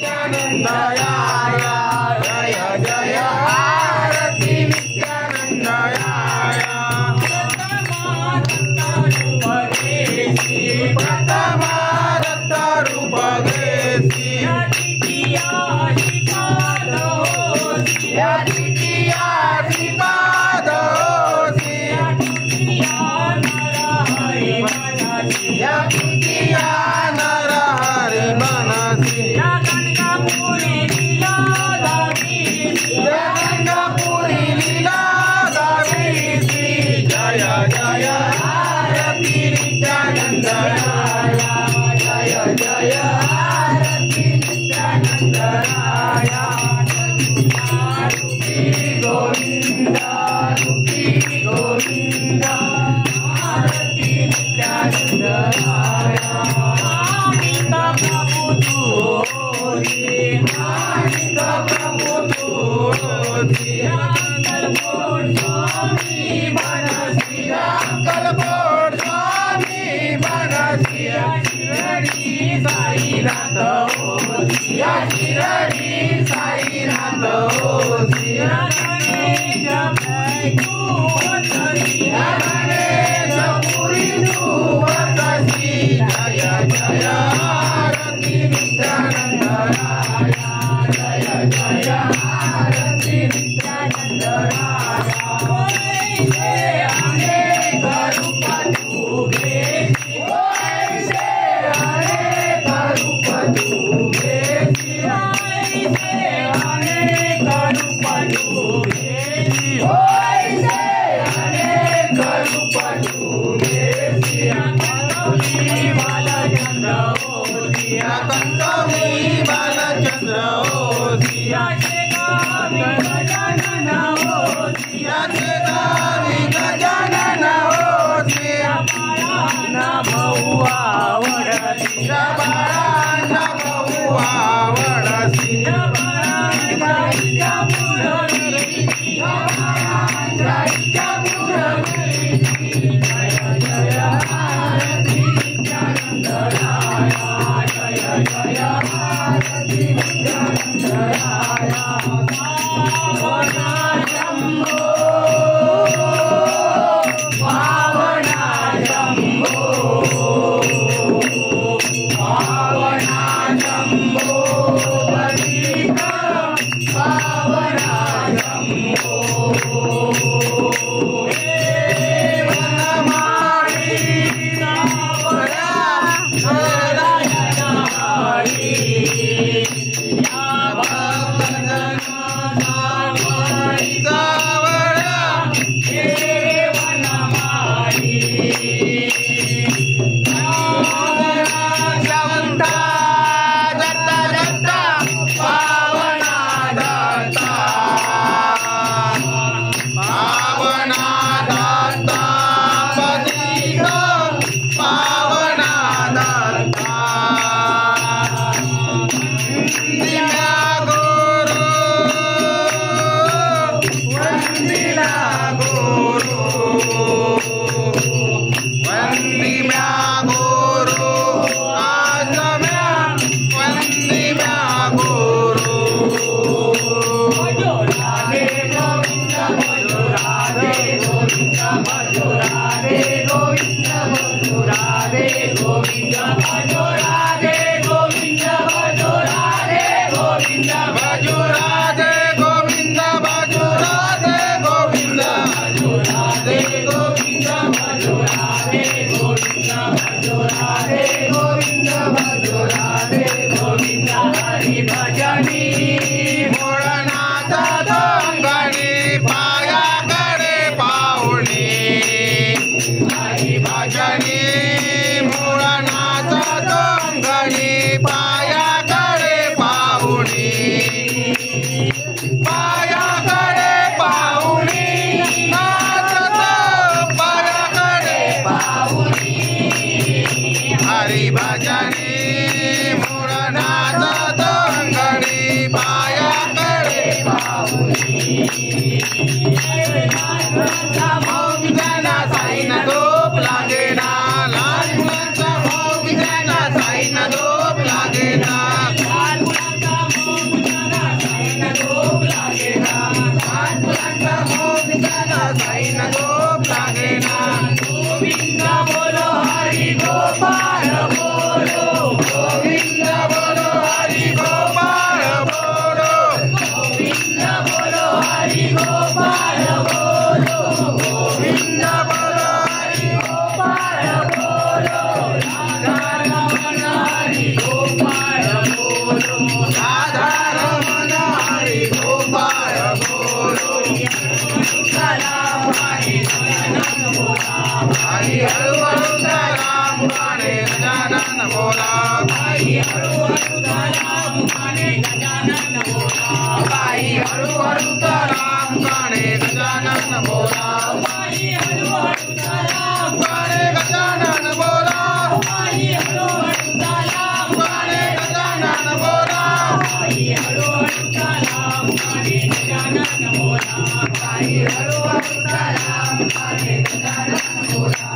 नित्यानंदया जय जय आरती नित्यानंदया प्रथमा दत्त रूप घेसी या द्वितीया श्रीपाद होसी या द्वितीया नर हरि मनसी या गंगापुरी लीला गावीसी जय जय आरती नित्यानंदया जय जय आरती नित्यानंदया गोविंदा रूपी गोविंदा आरती नित्यानंदया आनंद प्रभु तू आनंद प्रभु तू कलपोट स्वामी बनसिया कलपोट स्वामी बनसिया शिरडी साईनाथ होसिया शिरडी साईनाथ होसिया गणेश तू वससिया गणेश पुरी तू वससी जय जय आरती नित्यानंदया जय जय आरती नित्यानंदया अनेक रूप तू घेसी अनेक रूप तू घेसी अनेक रूप तू घेसी अनेक रूप तू घेसी कंकमी बालचंद्र होसिया कंकमी बालचंद्र होसिया गजानन होसिया गजानन होसिया बाळान भाऊ आवडसी बाळान भाऊ आवडसी बाळांच्या पुढे बाळांच्या पुढे जय जय आरती नित्यानंदया जय जय आरती नित्यानंदया पावना जंबो पावना जंबो पावना जंबो बलिका पावना जंबो वनमाळी सावरा नारायणमाळी या भक्तजना सावरी सावरा हे वनमाळी जवंता दत्ता दत्ता पावना दत्ता पावना दत्ता पतित पावना दत्ता वंदिला गुरु वंदिला गुरु वंदिला गुरु आजम्या वंदिला गुरु राधे गोविंद राधे गोविंद राधे गोविंद राधे गोविंद राधे गोविंद राधे गोविंद राधे गोविंद राधे गोविंद राधे गोविंद राधे गोविंद राधे गोविंद राधे गोविंद हरि भजनी भोळनाथ अंगणी पायाकडे पाहुणे हरि भजनी भोळनाथ अंगणी पायाकडे पाहुणे पायाकडे पाहुणे नाचत पायाकडे पाहुणे हरि भजनी भोळनाथ अंगणी पाया बाई हळू हळू राम गाणे गजानन बोला गाणे गजानन बोला गाणे गजानन बोला बाई हळू हळू राम गाणे गजानन बोला